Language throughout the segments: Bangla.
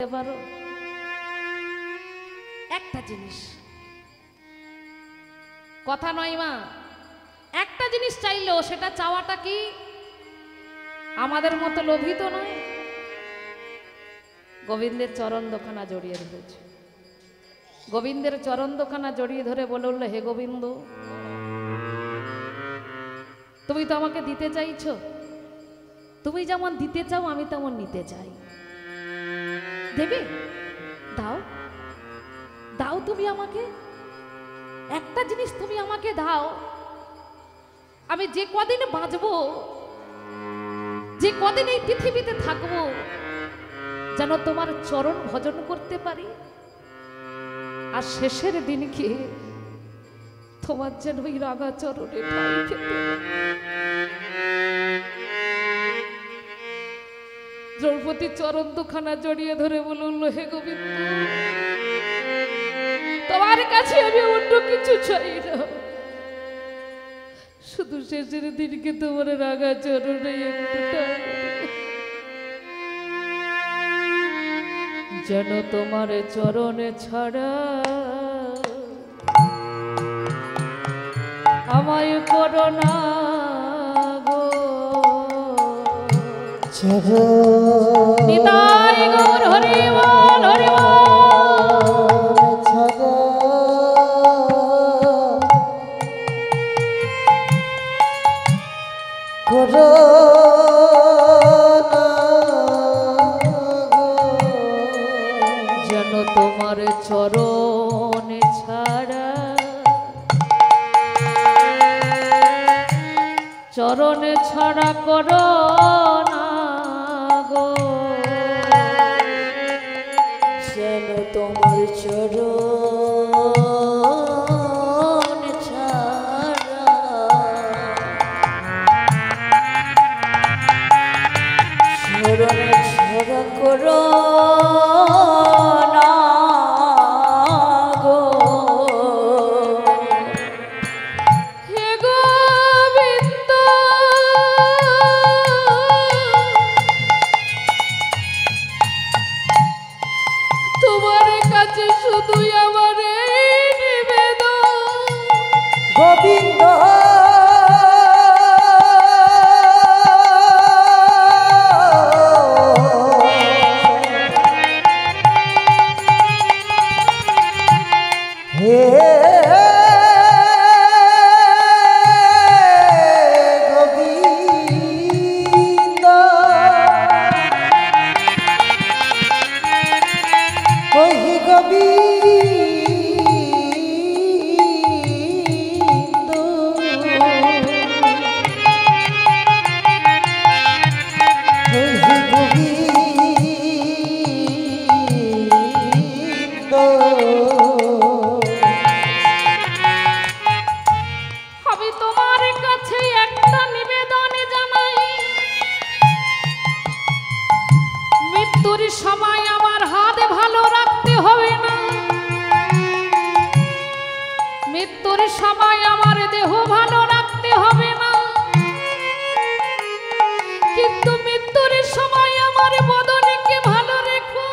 পারো একটা জিনিস, কথা নয় মা, একটা জিনিস চাইলেও সেটা চাওয়াটা কি আমাদের মতো লোভিত নয়। গোবিন্দের চরণ দোখানা জড়িয়ে ধরেছে, গোবিন্দের চরণ দোখানা জড়িয়ে ধরে বলে উঠল, হে গোবিন্দ, তুমি তো আমাকে দিতে চাইছো, তুমি যেমন দিতে চাও আমি তেমন নিতে চাই। দেবে? দাও দাও, তুমি আমাকে একটা জিনিস তুমি আমাকে দাও, আমি যে কদিন বাঁচবো, যে কদিন এই পৃথিবীতে থাকবো, যেন তোমার চরণ ভজন করতে পারি, আর শেষের দিনকে তোমার যেন ওই রাগা চরণে ঠাঁই পেতে। দ্রৌপদী চরণ দুখানা জড়িয়ে ধরে বলল, হে গোবিন্দ, তোমার কাছে আমি অন্য কিছু চাই না, শুধু শেষের দিনকে তোমার রাগা চরণে একটু যেন তোমার চরণে ছাড়া আমায় করো না গো। নিতাই গৌর হরি বল, হরি বল। যেন তোমার চরণে ছাড়া, চরণে ছাড়া করো না গো, যেন তোমার চরণে ছাড়া, চরণে ছাড়া করো না গো। হে গোবিন্দ, তোমার কাছে শুধুই আমার এই নিবেদন। গোবিন্দ সময় আমার হাত ভালো রাখতে হবে না, মৃত্যুর সময় আমার দেহ ভালো রাখতে হবে না, কিন্তু মৃত্যুর সময় আমার বদনকে ভালো রেখো,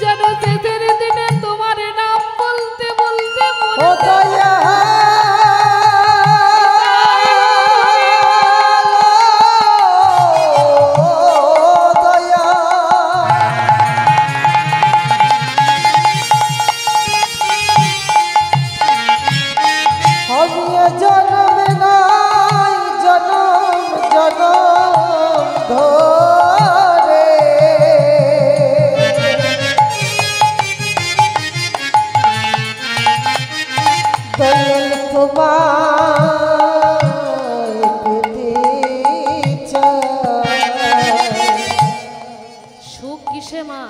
যেন শেষের দিনে তোমার নাম বলতে বলতে সুখ কিসে মা?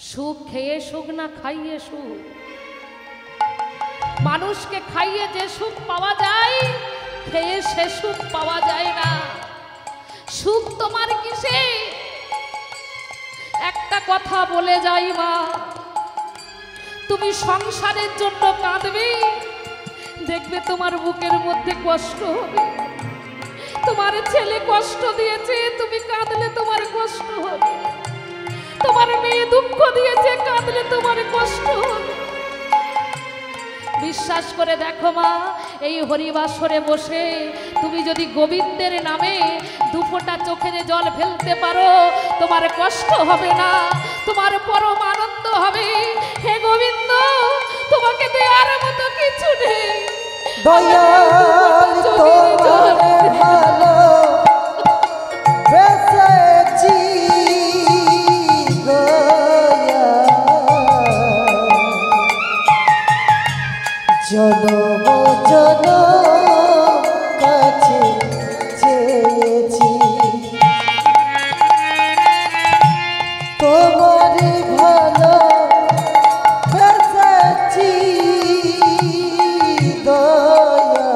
সুখ খেয়ে সুখ না খাইয়ে সুখ। মানুষকে খাইয়ে যে সুখ পাওয়া যায়, খেয়ে সে সুখ পাওয়া যায় না। সুখ তোমার কিসে? একটা কথা বলে যাই মা, তুমি সংসারের জন্য কাঁদবে, দেখবে তোমার বুকের মধ্যে কষ্ট হবে, তোমার ছেলে কষ্ট দিয়েছে, তুমি কাঁদলে তোমার কষ্ট হবে। তোমার মেয়ে দুঃখ দিয়েছে, কাঁদলে তোমার কষ্ট হবে। বিশ্বাস করে দেখো মা, এই হরিবাসরে বসে তুমি যদি গোবিন্দের নামে দুফোঁটা চোখের জল ফেলতে পারো, তোমার কষ্ট হবে না, তোমার পরম আনন্দ হবে। হে গোবিন্দ, তোমাকে দেওয়ার মতো কিছু নেই। দয়াল তোমারে ভালো বেসেছি জনম জনম কাছে চেয়েছি, তোমারই ভালো বেসেছি দয়া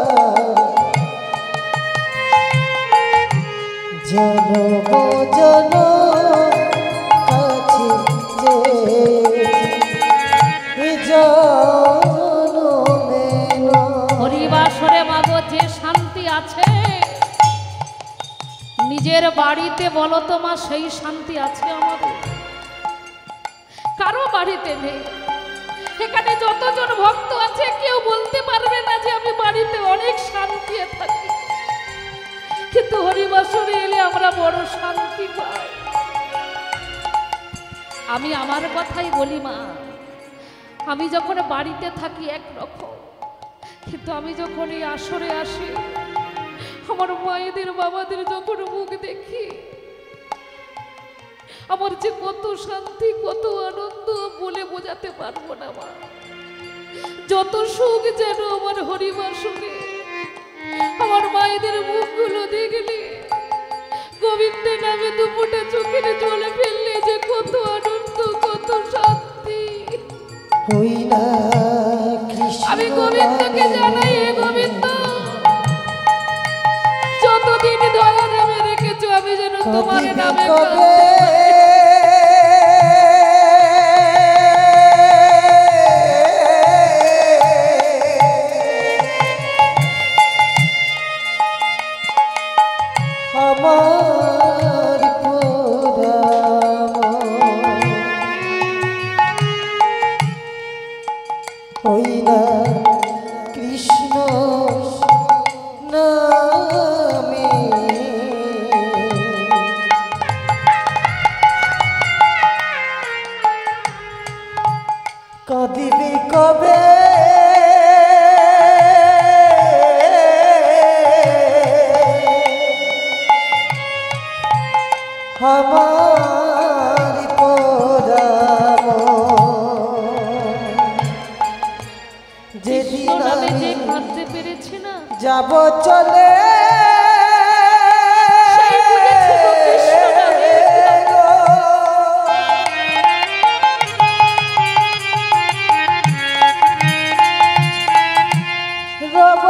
জনম জনম কাছে চেয়েছি হরিবাসরে মাগো যে শান্তি আছে নিজের বাড়িতে বলো তো মা, সেই শান্তি আছে আমাদের? কারো বাড়িতে নেই। এখানে যতজন ভক্ত আছে কেউ বলতে পারবে না যে আমি বাড়িতে অনেক শান্তি থাকি, কিন্তু হরিবাসরে এলে আমরা বড় শান্তি পাই। আমি আমার কথাই বলি মা, আমি যখন বাড়িতে থাকি একরকম, কিন্তু আমি যখন এই আসরে আসি, আমার মায়েদের বাবাদের যখন মুখ দেখি, আমার যে কত শান্তি কত আনন্দ বলে বোঝাতে পারবো না মা। যত সুখ যেন আমার হরিবাসরে, আমার মায়েদের মুখগুলো দেখলে, গোবিন্দের নামে দুপুরটা চোখের জলে ফেললে যে কত আনন্দ কত শান্তি। আমি গোবিন্দকে জানাই, হে গোবিন্দ, যতদিন দয়া নামে রেখেছো আমি যেন তোমার নামে আমার হই না কৃষ্ণ নামে কাঁদিবে কবে আমার পরাম যেদিন আমি যে কাঁদতে পেরেছি না, যাব চলে সেই বুঝেছি গো কৃষ্ণ নামে। রব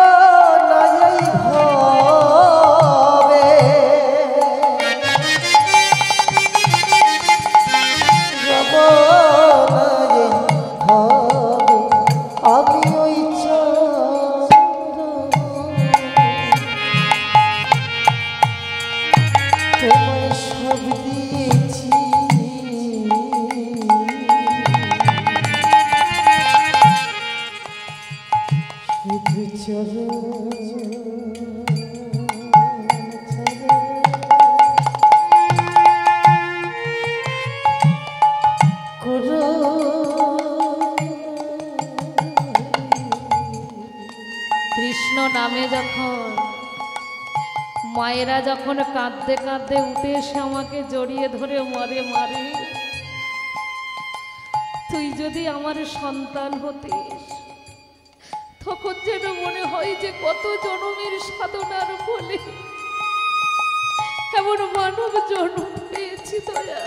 নাই হবে রব নাই হবে আমি ওই তোমায় সব দিয়েছি শুধু চলো করো কৃষ্ণ নামে যখন মায়েরা যখন কাঁদতে কাঁদতে উঠে এসে আমাকে জড়িয়ে ধরে মারে, তুই যদি আমার সন্তান হতিস, তখন যেন মনে হয় যে কত জনমের সাধনার ফলে এমন মানব জন্ম পেয়েছি। দয়া,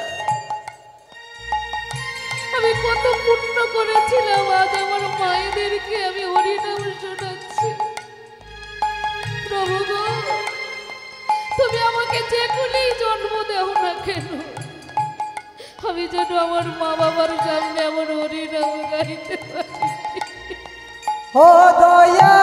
আমি কত পুণ্য করেছিলাম, আজ আমার মায়েদেরকে আমি হরিনাম শোনাচ্ছি। প্রভু গো, তুমি আমাকে যে কুলেই জন্ম দেও না কেন, আমি যেন আমার মা বাবার সামনে আমার হরিনাম গাইতে পারি। ও দয়া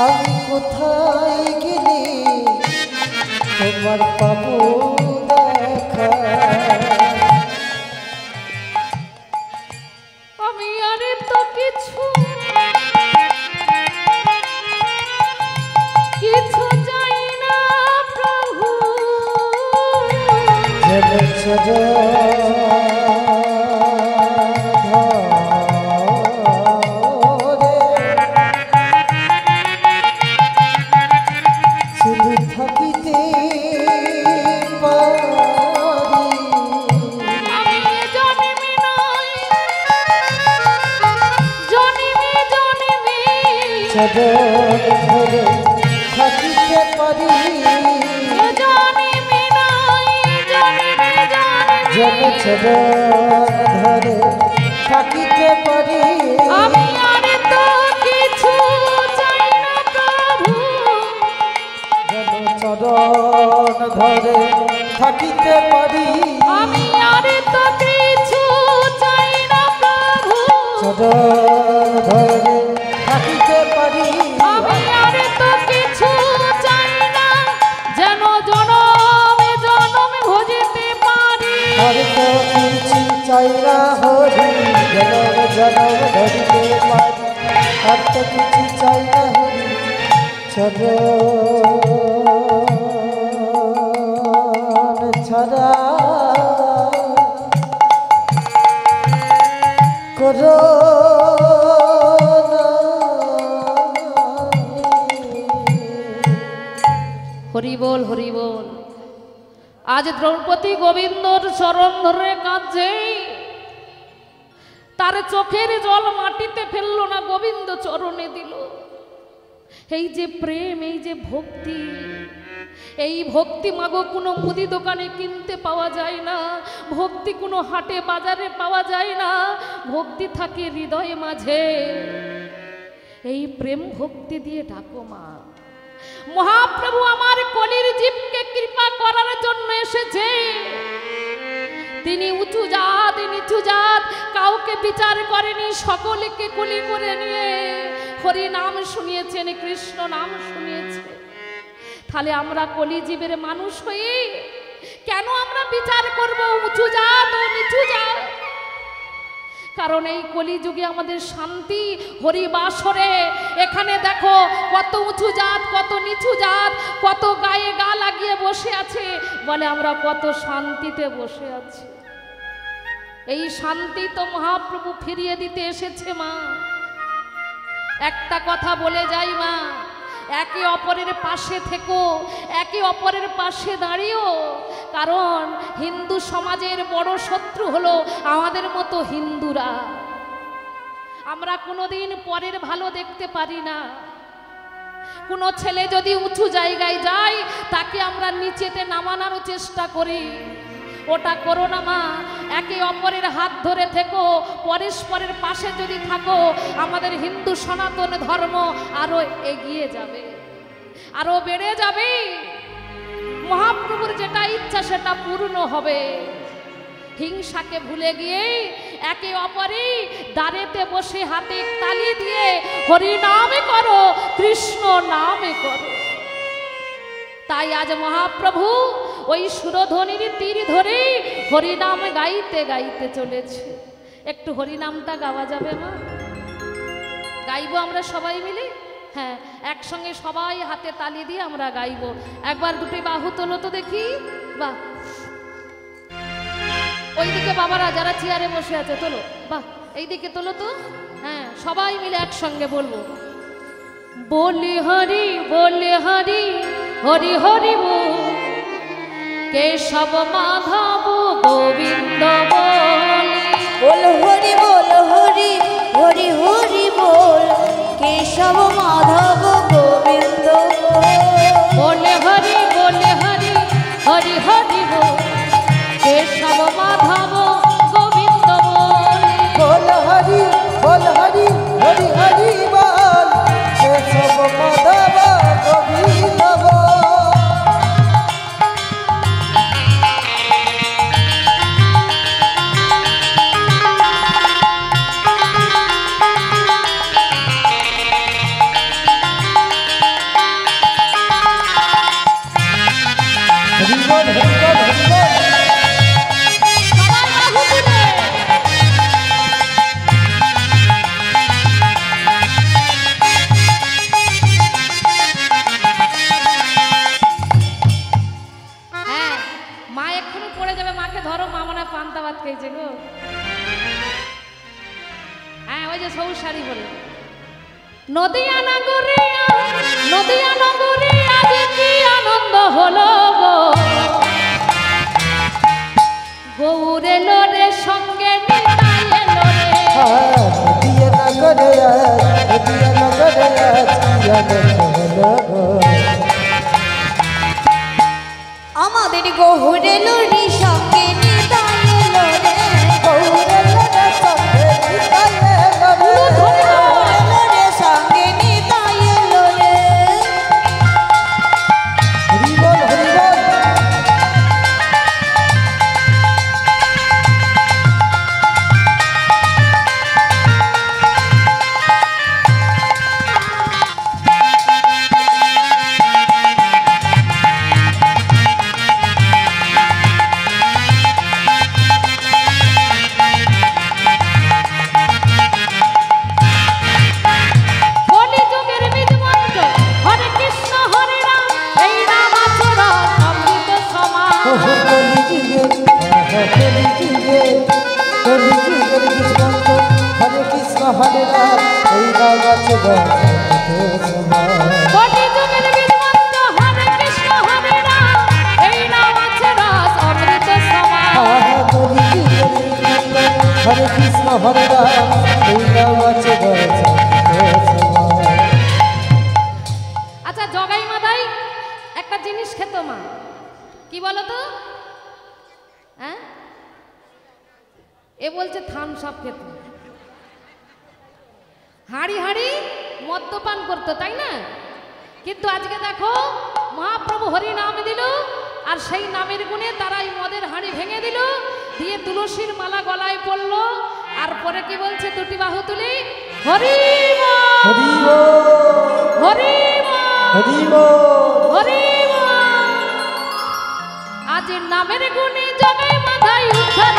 আমি কোথায় গেলে তোমার পাবো দেখা আমি আরে তো কিছু কিছু চাই না প্রভু শুধু থাকিতে পারি আমি জন্মে নই জন্মে জন্মে চরণ ধরে থাকিতে পারি জন্মে নই জন্মে জন্মে যেন চরণ ধরে থাকিতে পারি আমি আর তো কিছু চাই না প্রভু যেন চরণ ধরে থাকিতে পারি আমি আর তো কিছু চাই না প্রভু চরণ ধরে থাকিতে পারি আমি আর তো কিছু চাই না যেন জনমে জনমে ভজিতে পারি আর তো কিছু চাই না হরি জনম জনম ধরিতে পারি আর তো কিছু চাই না হরি চরণ ছাড়া করো হরি বল হরি বল। আজ দ্রৌপদী গোবিন্দর চরণ ধরে কাঁদছে, তার চোখের জল মাটিতে ফেললো না, গোবিন্দ চরণে দিল। এই যে প্রেম, এই যে ভক্তি, এই ভক্তি মাগো কোনো মুদি দোকানে কিনতে পাওয়া যায় না, ভক্তি কোনো হাটে বাজারে পাওয়া যায় না, ভক্তি থাকে হৃদয়ে মাঝে। এই প্রেম ভক্তি দিয়ে ডাকো মা। মহাপ্রভু আমার কলির জীবকে কৃপা করার জন্য এসেছে। তিনি উঁচু জাত নিচু জাত কাউকে বিচার করেনি, সকলকে কুলি করে নিয়ে হরি নাম শুনিয়েছেন, কৃষ্ণ নাম শুনিয়েছে। তাহলে আমরা কলিজীবের মানুষ হয়ে কেন আমরা বিচার করব উঁচু জাত ও নিচু জাত? কারণ এই কলিযুগে আমাদের শান্তি হরিবাসরে। এখানে দেখো কত উঁচু জাত, কত নিচু জাত, কত গায়ে গা লাগিয়ে বসে আছে, বলে আমরা কত শান্তিতে বসে আছি। এই শান্তি তো মহাপ্রভু ফিরিয়ে দিতে এসেছে মা। একটা কথা বলে যাই মা, একে অপরের পাশে থেকো, একে অপরের পাশে দাঁড়িয়েও। কারণ হিন্দু সমাজের বড় শত্রু হলো আমাদের মতো হিন্দুরা। আমরা কোনোদিন পরের ভালো দেখতে পারি না। কোনো ছেলে যদি উঁচু জায়গায় যায় তাকে আমরা নিচেতে নামানোর চেষ্টা করি। ওটা করো না মা। একে অপরের হাত ধরে থেকো, পরস্পরের পাশে যদি থাকো, আমাদের হিন্দু সনাতন ধর্ম আরো এগিয়ে যাবে, আরো বেড়ে যাবে। মহাপ্রভুর যেটা ইচ্ছা সেটা পূর্ণ হবে। হিংসাকে ভুলে গিয়ে একে অপরে দাঁড়েতে বসে হাতে তালি দিয়ে হরি নামে করো, কৃষ্ণ নামে করো। তাই আজ মহাপ্রভু ওই সুরধ্বনির তীর ধরে হরিনাম গাইতে গাইতে চলেছে। একটু হরিনামটা গাওয়া যাবে মা? গাইবো আমরা সবাই মিলে? হ্যাঁ, একসঙ্গে সবাই হাতে তালি দিয়ে আমরা গাইবো। একবার দুটি বাহু তোলো তো দেখি। বাহ, ওইদিকে বাবারা যারা চেয়ারে বসে আছে তোলো। বাহ, এইদিকে তোলো তো। হ্যাঁ, সবাই মিলে একসঙ্গে বলবো, বলি হরি বলি হরি হরি হরি বল, কেশব মাধব গোবিন্দ বলি। বল হরি বল হরি হরি হরি বল, কেশব মাধব গোবিন্দ বলে হরি হরি হরি বল, কেশব মাধব গোবিন্দ বলি। বল হরি হরি হরি হরি বল, কেশব মাধব গোবিন্দ বল। ওই যে সবুজ শাড়ি বলে নদিয়া নগরে আজ কি আনন্দ হলো গো গৌর এলো রে সঙ্গে নিতাই এলো রে নদিয়া নগরে আজ কি আনন্দ হলো গো আমাদের গৌর এলো রে সঙ্গে নিতাই এলো রে গৌর এলো রে সঙ্গে নিতাই এলো রে গৌর এলো রে সঙ্গে নিতাই এলো রে হরি বল হরি বল কলিযুগের বীজমন্ত্র হরে কৃষ্ণ হরে রাম এই নাম আচরণ অমৃত সমান কলিযুগের বিষ্ণন্ত হরে কৃষ্ণ হরে রাম এই নাম আছে কলিযুগের বীজমন্ত্র হরে কৃষ্ণ হরে রাম এই নাম আচরণ অমৃত সমান হরে কৃষ্ণ হরে রাম এই নাম আছে আচ্ছা জগাই মাদাই একটা জিনিস খেত মা কি বলো তো হ্যাঁ এ বলছে থাম সব খেত হাড়ি হাড়ি মদ্যপান করতো তাই না কিন্তু আজকে দেখো মহাপ্রভু হরি নাম দিল আর সেই নামের গুণে তারা এই মদের হাড়ি ভেঙে দিল দিয়ে তুলসীর মালা গলায় পড়লো আর পরে কি বলছে দুটি বাহু তুলে হরি বল, হরি বল হরি বল, হরি বল হরি বল। আজ নামের গুণে জগাই মাথায় উদ্ধার